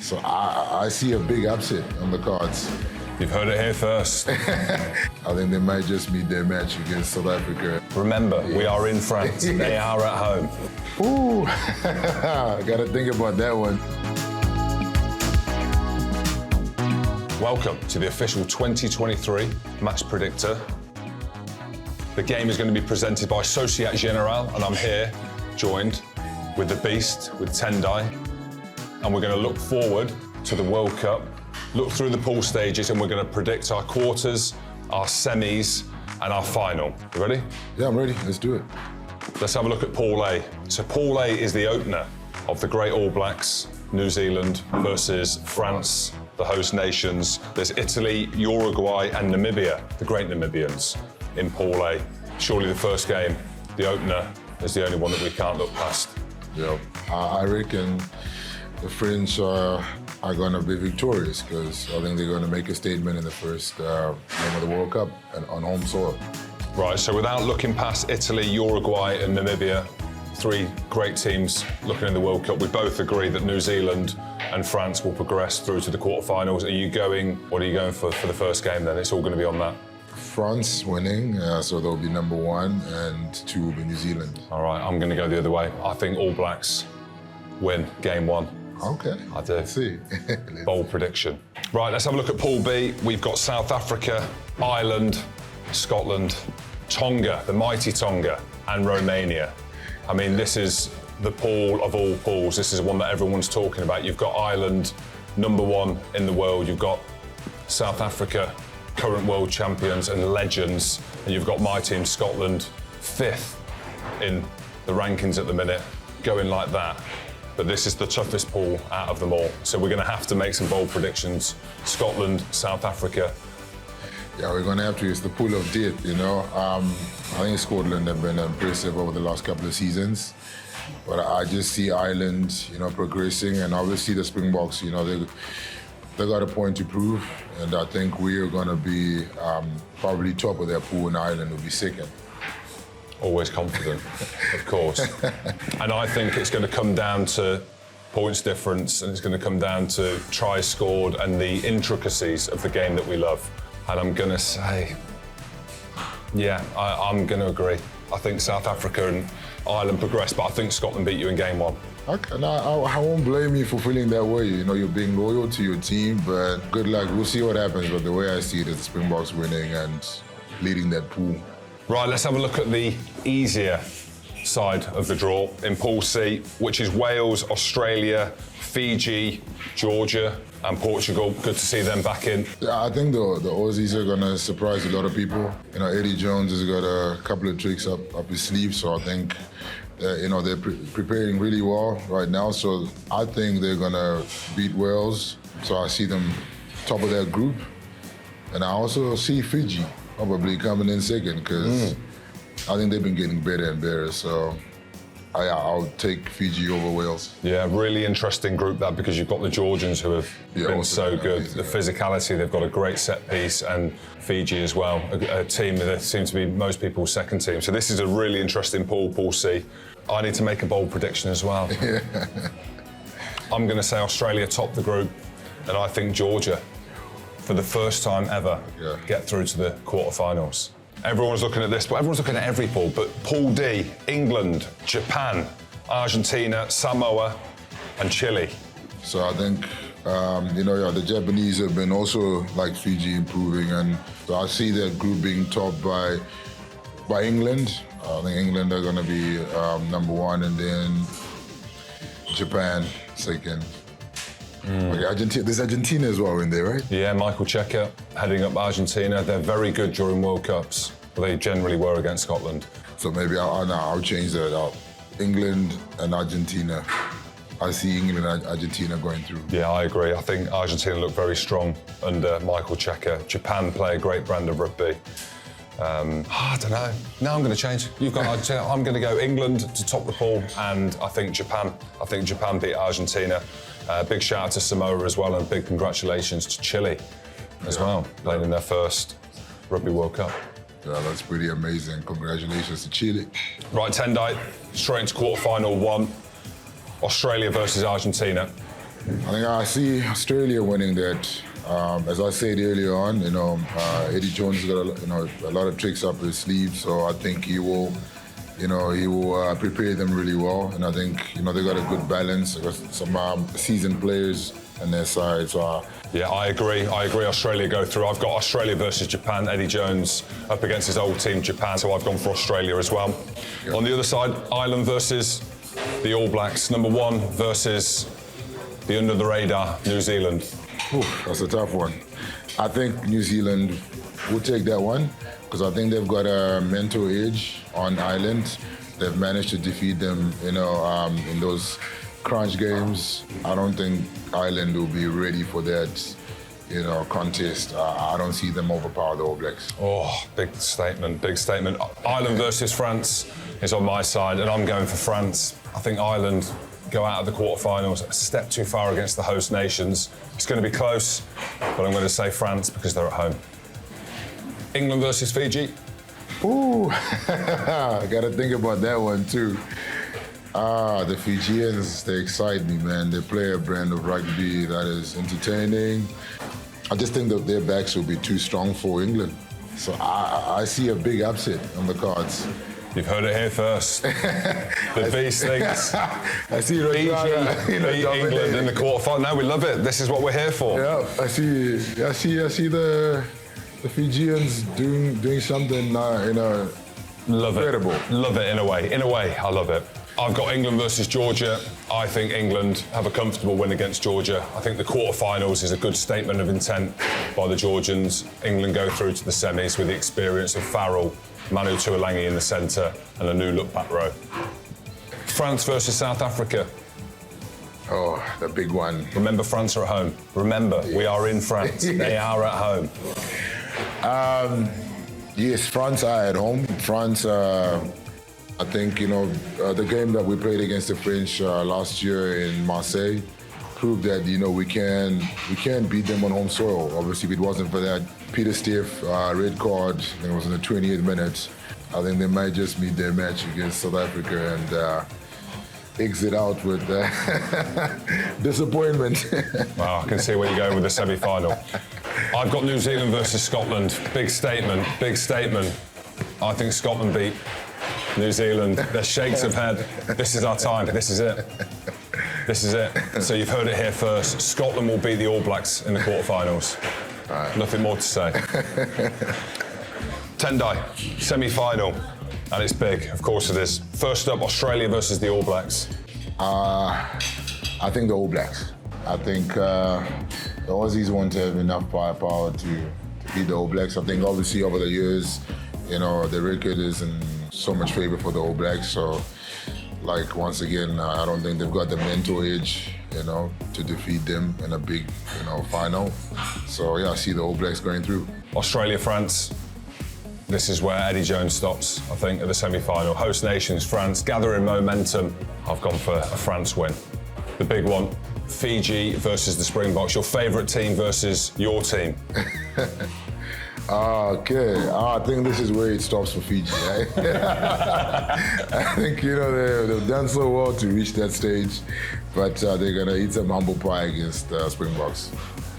So I see a big upset on the cards. You've heard it here first. I think they might just meet their match against South Africa. Remember, we are in France. They are at home. Ooh, I gotta think about that one. Welcome to the official 2023 Match Predictor. The game is going to be presented by Societe Generale, and I'm here, joined with the Beast, with Tendai. And we're going to look forward to the World Cup, look through the pool stages, and we're going to predict our quarters, our semis, and our final. You ready? Yeah, I'm ready. Let's do it. Let's have a look at Pool A. So Pool A is the opener of the Great All Blacks, New Zealand versus France, the host nations. There's Italy, Uruguay, and Namibia, the Great Namibians, in Pool A. Surely the first game, the opener, is the only one that we can't look past. Yeah, I reckon the French are going to be victorious because I think they're going to make a statement in the first game of the World Cup and on home soil. Right, so without looking past Italy, Uruguay and Namibia, three great teams looking in the World Cup, we both agree that New Zealand and France will progress through to the quarterfinals. What are you going for the first game then? It's all going to be on that. France winning, so they'll be number one, and two will be New Zealand. All right, I'm going to go the other way. I think All Blacks win game one. Okay. I do. Let's see. Bold prediction. Right, let's have a look at Pool B. We've got South Africa, Ireland, Scotland, Tonga, the mighty Tonga, and Romania. I mean, this is the pool of all pools. This is one that everyone's talking about. You've got Ireland, number one in the world. You've got South Africa, current world champions and legends. And you've got my team, Scotland, fifth in the rankings at the minute, going like that. But this is the toughest pool out of them all. So we're going to have to make some bold predictions. Scotland, South Africa. Yeah, we're going to have to. It's the pool of death, you know. I think Scotland have been impressive over the last couple of seasons. But I just see Ireland, progressing. And obviously the Springboks, they got a point to prove. And I think we're going to be probably top of their pool, and Ireland will be second. Always confident, of course. And I think it's going to come down to points difference, and it's going to come down to tries scored and the intricacies of the game that we love. And I'm going to say, I'm going to agree. I think South Africa and Ireland progress, but I think Scotland beat you in game one. Okay, now I won't blame you for feeling that way. You're being loyal to your team, but good luck. We'll see what happens. But the way I see it is the Springboks winning and leading that pool. Right, let's have a look at the easier side of the draw in Pool C, which is Wales, Australia, Fiji, Georgia, and Portugal. Good to see them back in. Yeah, I think the Aussies are going to surprise a lot of people. Eddie Jones has got a couple of tricks up his sleeve, so I think they're preparing really well right now. So I think they're going to beat Wales. So I see them top of that group. And I also see Fiji probably coming in second because I think they've been getting better and better. So I'll take Fiji over Wales. Yeah, really interesting group that, because you've got the Georgians who have been so good. The physicality, they've got a great set piece, and Fiji as well, a team that seems to be most people's second team. So this is a really interesting pool, Pool C. I need to make a bold prediction as well. Yeah. I'm going to say Australia top the group, and I think Georgia, for the first time ever, get through to the quarterfinals. Everyone's looking at this, but everyone's looking at every pool. But Pool D, England, Japan, Argentina, Samoa, and Chile. So I think, the Japanese have been also, like Fiji, improving. And so I see that group being topped by England. I think England are going to be number one, and then Japan second. Okay, there's Argentina as well in there, right? Yeah, Michael Cheika heading up Argentina. They're very good during World Cups. Well, they generally were against Scotland. So maybe I'll change that out. England and Argentina. I see England and Argentina going through. Yeah, I agree. I think Argentina look very strong under Michael Cheika. Japan play a great brand of rugby. I don't know. No, I'm going to change. You've got Argentina. I'm going to go England to top the pool, and I think Japan. I think Japan beat Argentina. Big shout out to Samoa as well, and big congratulations to Chile as well, playing in their first Rugby World Cup. Yeah, that's pretty amazing. Congratulations to Chile. Right, Tendai, straight into quarterfinal one. Australia versus Argentina. I think I see Australia winning that. As I said earlier on, Eddie Jones has got a lot of tricks up his sleeve, so I think he will prepare them really well. And I think they got a good balance. They got some seasoned players on their side. So yeah, I agree. Australia go through. I've got Australia versus Japan. Eddie Jones up against his old team, Japan. So I've gone for Australia as well. Yep. On the other side, Ireland versus the All Blacks. Number 1 versus the under the radar New Zealand. That's a tough one. I think New Zealand will take that one because I think they've got a mental edge on Ireland. They've managed to defeat them, in those crunch games. I don't think Ireland will be ready for that, contest. I don't see them overpower the All Blacks. Oh, big statement. Ireland versus France is on my side, and I'm going for France. I think Ireland go out of the quarterfinals a step too far against the host nations. It's going to be close, but I'm going to say France because they're at home. England versus Fiji. Ooh, I got to think about that one too. The Fijians, they excite me, man. They play a brand of rugby that is entertaining. I just think that their backs will be too strong for England. So I see a big upset on the cards. You've heard it here first. The Beast thinks I see Fiji beat England in the quarterfinal. No, we love it. This is what we're here for. Yeah, I see the Fijians doing something, love incredible. It. Love it in a way. I love it. I've got England versus Georgia. I think England have a comfortable win against Georgia. I think the quarterfinals is a good statement of intent by the Georgians. England go through to the semis with the experience of Farrell, Manu Tuolangi in the centre, and a new look back row. France versus South Africa. Oh, the big one. Remember, France are at home. Remember, we are in France. They are at home. Yes, France are at home. France, I think, the game that we played against the French last year in Marseille proved that, we can beat them on home soil. Obviously, if it wasn't for that Peter Stiff red card, I think it was in the 28th minute, I think they might just meet their match against South Africa and exit out with disappointment. Wow, I can see where you're going with the semi-final. I've got New Zealand versus Scotland. Big statement. I think Scotland beat New Zealand. Their shakes of head. This is our time. This is it. So you've heard it here first. Scotland will beat the All Blacks in the quarterfinals. Right. Nothing more to say. Tendai, semi-final. And it's big, of course it is. First up, Australia versus the All Blacks. I think the All Blacks. I think the Aussies won't have enough firepower to beat the All Blacks. I think obviously over the years, the record is in so much favor for the All Blacks. So, once again, I don't think they've got the mental edge, to defeat them in a big, final. So yeah, I see the All Blacks going through. Australia, France. This is where Eddie Jones stops, I think, at the semi-final. Host nations, France, gathering momentum. I've gone for a France win. The big one, Fiji versus the Springboks. Your favourite team versus your team. Okay, I think this is where it stops for Fiji. Right? I think, they've done so well to reach that stage, but they're going to eat some humble pie against Springboks.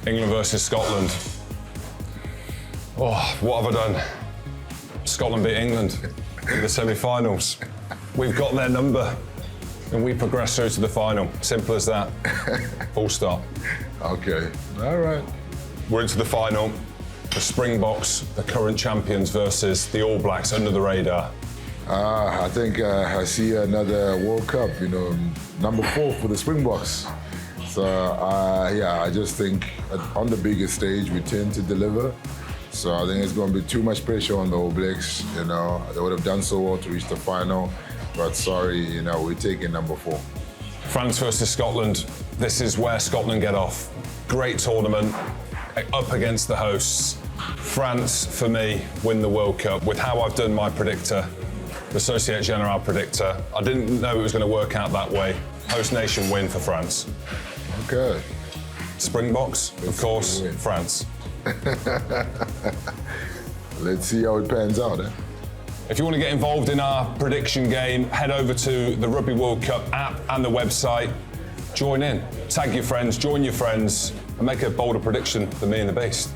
England versus Scotland. Oh, what have I done? Scotland beat England in the semi-finals. We've got their number and we progress through to the final. Simple as that. Full stop. Okay, all right. We're into the final. The Springboks, the current champions, versus the All Blacks under the radar. I think I see another World Cup, number 4 for the Springboks. So, I just think on the biggest stage we tend to deliver. So I think it's going to be too much pressure on the All Blacks. They would have done so well to reach the final, but sorry, we're taking number 4. France versus Scotland. This is where Scotland get off. Great tournament, up against the hosts. France, for me, win the World Cup. With how I've done my predictor, the Societe Generale predictor, I didn't know it was going to work out that way. Host nation win for France. Okay. Springboks, of course, France. Let's see how it pans out. If you want to get involved in our prediction game, head over to the Rugby World Cup app and the website. join in. Tag your friends, join your friends, and make a bolder prediction than me and the Beast.